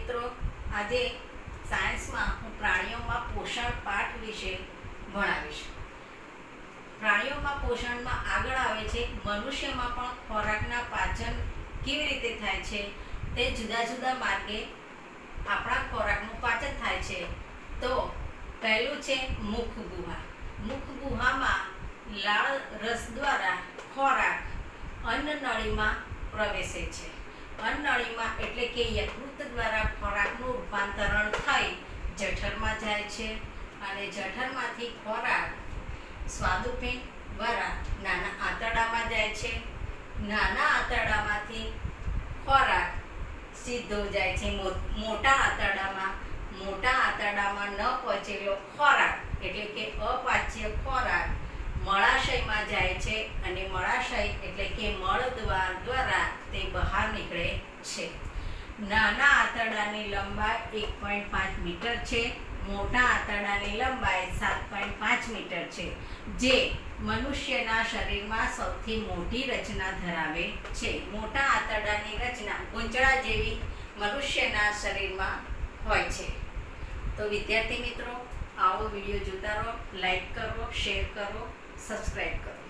મિત્રો, આજે સાયન્સમાં હું પ્રાણીઓમાં પોષણ પાઠ વિશે ભણાવીશ. પ્રાણીઓમાં પોષણમાં આગળ આવે છે મનુષ્યમાં પણ ખોરાકના પાચન કેવી રીતે થાય છે તે જુદા જુદા માર્ગે આપણા ખોરાકનું પાચન થાય છે. તો પહેલું છે મુખ ગુહા. મુખ ગુહામાં લાળ રસ દ્વારા ખોરાક અન્નનળીમાં પ્રવેશે છે. અન્નનળીમાં એટલે કે યકૃત દ્વારા ખોરાકનું રૂપાંતરણ થઈ જઠરમાં જાય છે અને જઠરમાંથી ખોરાક સ્વાદુપિંડ દ્વારા નાના આંતરડામાં જાય છે. નાના આંતરડામાંથી ખોરાક સીધો જાય છે મોટા આંતરડામાં. મોટા આંતરડામાં ન પહોંચેલો ખોરાક એટલે કે અપાચ્ય ખોરાક મળાશયમાં જાય છે અને મળાશય એટલે કે મળદ્વાર દ્વારા તે બહાર નીકળે છે. નાના આંતરડાની લંબાઈ 1.5 મીટર છે. મોટા આંતરડાની લંબાઈ 7.5 મીટર છે, જે મનુષ્યના શરીરમાં સૌથી મોટી રચના ધરાવે છે. મોટા આંતરડાની રચના ગૂંચળા જેવી મનુષ્યના શરીરમાં હોય છે. તો વિદ્યાર્થી મિત્રો, આવો વિડીયો જોતા રહો, લાઈક કરો, શેર કરો, સબસ્ક્રાઈબ કરો.